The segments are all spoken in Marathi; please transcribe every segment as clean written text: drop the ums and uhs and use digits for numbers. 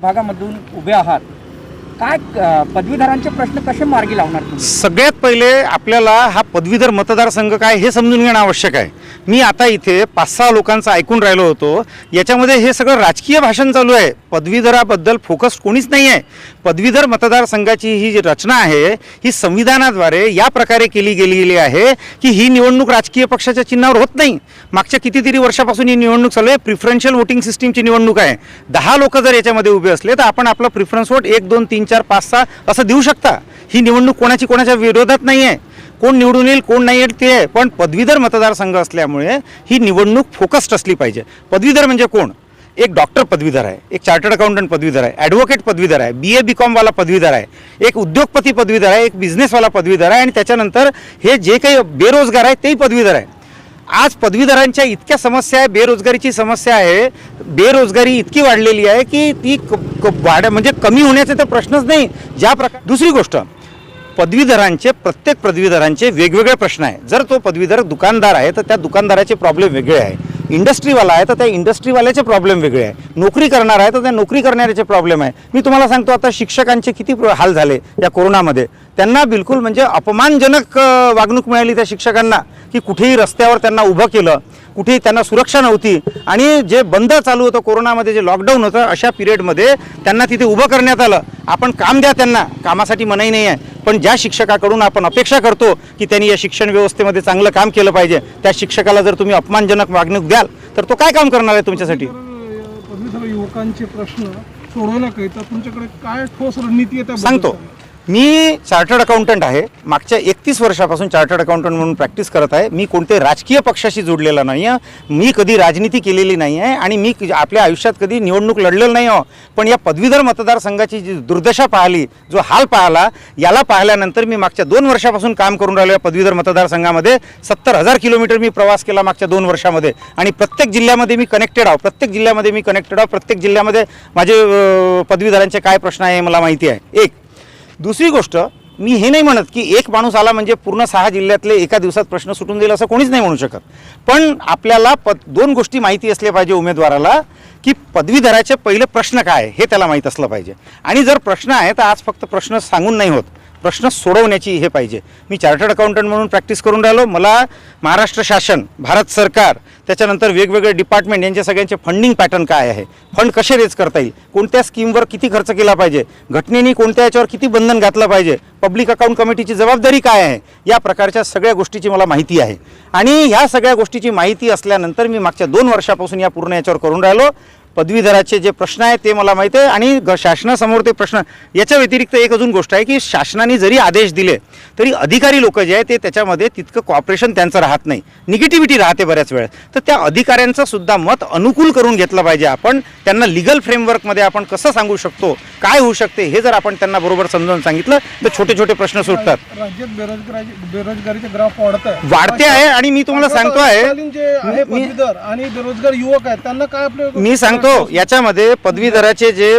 भागामधून उभे आहात, काय पदवीधरांचे प्रश्न कसे मार्गी लावणार तुम्ही? सगळ्यात पहिले आपल्याला हा पदवीधर मतदारसंघ काय हे समजून घेणं आवश्यक आहे. मी आता इथे 5-6 लोकांचं ऐकून राहिलो होतो, याच्यामध्ये हे सगळं राजकीय भाषण चालू आहे. पदवीधराबद्दल फोकस कोणीच नाही आहे. पदवीधर मतदारसंघाची ही जी रचना आहे ही संविधानाद्वारे या प्रकारे केली गेलेली आहे की ही निवडणूक राजकीय पक्षाच्या चिन्हावर होत नाही. मागच्या कितीतरी वर्षापासून ही निवडणूक चालू आहे. प्रिफरन्शियल वोटिंग सिस्टीमची निवडणूक आहे. 10 लोक जर याच्यामध्ये उभे असले तर आपण आपला प्रिफरन्स वोट 1, 2, 3, 4, 5, 6 असं देऊ शकता. ही निवडणूक कोणाच्या विरोधात नाही आहे. कोण निवडून येईल कोण नाही येईल ते आहे, पण पदवीधर मतदारसंघ असल्यामुळे ही निवडणूक फोकस्ड असली पाहिजे. पदवीधर म्हणजे कोण? एक डॉक्टर पदवीधर आहे, एक चार्टर्ड अकाउंटंट पदवीधर आहे, ॲडव्होकेट पदवीधर आहे, BA BCom वाला पदवीधर आहे, एक उद्योगपती पदवीधर आहे, एक बिझनेसवाला पदवीधर आहे, आणि त्याच्यानंतर हे जे काही बेरोजगार आहे तेही पदवीधर आहे. आज पदवीधरांच्या इतक्या समस्या आहे, बेरोजगारीची समस्या आहे, बेरोजगारी इतकी वाढलेली आहे की ती म्हणजे कमी होण्याचे तर प्रश्नच नाही. ज्या प्रकार दुसरी गोष्ट, प्रत्येक पदवीधरांचे वेगवेगळे प्रश्न आहे. जर तो पदवीधर दुकानदार आहे तर त्या दुकानदाराचे प्रॉब्लेम वेगळे आहे, इंडस्ट्रीवाला आहे तर त्या इंडस्ट्रीवाल्याचे प्रॉब्लेम वेगळे आहे, नोकरी करणार आहे तर त्या नोकरी करणाऱ्याचे प्रॉब्लेम आहे. मी तुम्हाला सांगतो, आता शिक्षकांचे किती हाल झाले या कोरोनामध्ये. त्यांना बिलकुल म्हणजे अपमानजनक वागणूक मिळाली त्या शिक्षकांना, की कुठेही रस्त्यावर त्यांना उभं केलं, कुठेही त्यांना सुरक्षा नव्हती, आणि जे बंद चालू होतं कोरोनामध्ये, जे लॉकडाऊन होतं, अशा पिरियडमध्ये त्यांना तिथे उभं करण्यात आलं. आपण काम द्या त्यांना, कामासाठी मनाई नाही आहे, पण ज्या शिक्षकाकडून आपण अपेक्षा करतो की त्यांनी या शिक्षण व्यवस्थेमध्ये चांगलं काम केलं पाहिजे, त्या शिक्षकाला जर तुम्ही अपमानजनक वागणूक द्याल तर तो काय काम करणार आहे तुमच्यासाठी? पदवीधर युवकांचे प्रश्न सोडवण्याकरिता तुमच्याकडे काय ठोस रणनीती आहे सांगतो. मी चार्टर्ड अकाउंटंट आहे, मागच्या 31 वर्षापासून चार्टर्ड अकाउंटंट म्हणून प्रॅक्टिस करत आहे. मी कोणते राजकीय पक्षाशी जोडलेला नाही आहे, मी कधी राजनीती केलेली नाही आहे, आणि मी आपल्या आयुष्यात कधी निवडणूक लढलेलं नाही आहे. पण या पदवीधर मतदारसंघाची जी दुर्दशा पाहिली, जो हाल पाहिला, याला पाहिल्यानंतर मी मागच्या 2 वर्षापासून काम करून राहिलो. या पदवीधर मतदारसंघामध्ये 70,000 किलोमीटर मी प्रवास केला मागच्या 2 वर्षामध्ये, आणि प्रत्येक जिल्ह्यामध्ये मी कनेक्टेड आहो. प्रत्येक जिल्ह्यामध्ये माझे पदवीधरांचे काय प्रश्न आहे मला माहिती आहे. एक दुसरी गोष्ट, मी हे नाही म्हणत की एक माणूस आला म्हणजे पूर्ण 6 जिल्ह्यातले एका दिवसात प्रश्न सुटून देईल, असं कोणीच नाही म्हणू शकत. पण आपल्याला 2 गोष्टी माहिती असल्या पाहिजे उमेदवाराला, की पदवीधराचे पहिले प्रश्न काय हे त्याला माहीत असलं पाहिजे. आणि जर प्रश्न आहे तर आज फक्त प्रश्न सांगून नाही होत, प्रश्न सोडवण्याची हे पाहिजे. मी चार्टर्ड अकाउंटंट म्हणून प्रॅक्टिस करून राहिलो. मला महाराष्ट्र शासन, भारत सरकार, त्याच्यानंतर वेगवेगळे डिपार्टमेंट यांचे सगळ्यांचे फंडिंग पॅटर्न काय आहे, फंड कसे रेज करता येईल, कोणत्या स्कीमवर किती खर्च केला पाहिजे, घटनेने कोणत्या याच्यावर किती बंधन घातलं पाहिजे, पब्लिक अकाउंट कमिटीची जबाबदारी काय आहे, या प्रकारच्या सगळ्या गोष्टीची मला माहिती आहे. आणि ह्या सगळ्या गोष्टीची माहिती असल्यानंतर मी मागच्या 2 वर्षापासून या पूर्ण याच्यावर करून राहिलो. पदवीधराचे जे प्रश्न आहेत ते मला माहिती आहे, आणि शासनासमोर ते प्रश्न. याच्या व्यतिरिक्त एक अजून गोष्ट आहे की शासनाने जरी आदेश दिले तरी अधिकारी लोक जे आहेत ते त्याच्यामध्ये तितकं कॉपरेशन त्यांचं राहत नाही, निगेटिव्हिटी राहते बऱ्याच वेळेस. तर त्या अधिकाऱ्यांचं सुद्धा मत अनुकूल करून घेतलं पाहिजे. आपण त्यांना लिगल फ्रेमवर्कमध्ये आपण कसं सांगू शकतो, काय होऊ शकते, हे जर आपण त्यांना बरोबर समजावून सांगितलं तर छोटे छोटे प्रश्न सुटतात. राज्यात बेरोजगारीचे ग्राफ वाढते आहे, आणि मी तुम्हाला सांगतो आहे, पदवीधर आणि बेरोजगार युवक आहेत त्यांना काय मी सांगतो, याच्यामध्ये पदवीधराचे जे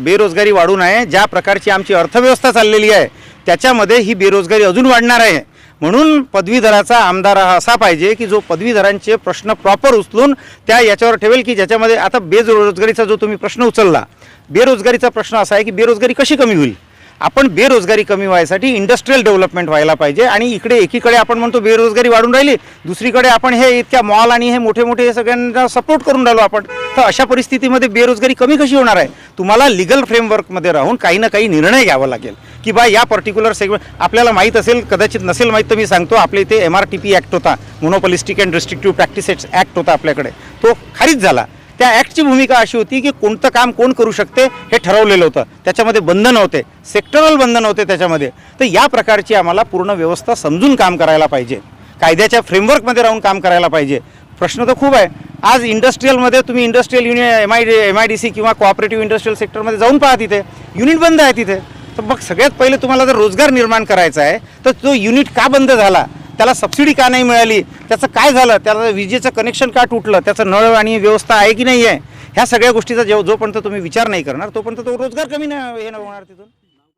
बेरोजगारी वाढून आहे, ज्या प्रकारची आमची अर्थव्यवस्था चाललेली आहे त्याच्यामध्ये ही बेरोजगारी अजून वाढणार आहे. म्हणून पदवीधराचा आमदार हा असा पाहिजे की जो पदवीधरांचे प्रश्न प्रॉपर उचलून त्या याच्यावर ठेवेल, की ज्याच्यामध्ये आता बेरोजगारीचा जो तुम्ही प्रश्न उचलला, बेरोजगारीचा प्रश्न असा आहे की बेरोजगारी कशी कमी होईल. आपण बेरोजगारी कमी व्हायसाठी इंडस्ट्रियल डेव्हलपमेंट व्हायला पाहिजे. आणि एकीकडे आपण म्हणतो बेरोजगारी वाढून राहिली, दुसरीकडे आपण हे इतक्या मॉल आणि हे मोठे सगळ्यांना सपोर्ट करून राहिलो आपण. तर अशा परिस्थितीमध्ये बेरोजगारी कमी कशी होणार आहे? तुम्हाला लिगल फ्रेमवर्कमध्ये राहून काही ना काही निर्णय घ्यावा लागेल की बा या पर्टिक्युलर सेगमेंट. आपल्याला माहीत असेल, कदाचित नसेल माहीत तर मी सांगतो, आपल्या इथे MRTP ॲक्ट होता, monopolistic and restrictive practices act होता आपल्याकडे, तो खारिज झाला. त्या ॲक्टची भूमिका अशी होती की कोणतं काम कोण करू शकते हे ठरवलेलं होतं, त्याच्यामध्ये बंधन होते, सेक्टरल बंधन होते त्याच्यामध्ये. तर या प्रकारची आम्हाला पूर्ण व्यवस्था समजून काम करायला पाहिजे, कायद्याच्या फ्रेमवर्कमध्ये राहून काम करायला पाहिजे. प्रश्न तर खूप आहे. आज इंडस्ट्रियलमध्ये तुम्ही इंडस्ट्रियल युनियन MIDC किंवा कोऑपरेटिव्ह इंडस्ट्रियल सेक्टरमध्ये जाऊन पहा, तिथे युनिट बंद आहे तिथे. तर मग सगळ्यात पहिले तुम्हाला जर रोजगार निर्माण करायचा आहे तर तो युनिट का बंद झाला, त्याला सबसिडी का नाही मिळाली, त्याचं काय झालं, त्याला विजेचं कनेक्शन का तुटलं, त्याचं नळ आणि व्यवस्था आहे की नाही आहे, ह्या सगळ्या गोष्टीचा जोपर्यंत तुम्ही विचार नाही करणार तोपर्यंत तो रोजगार कमी नाही हे होणार तिथून.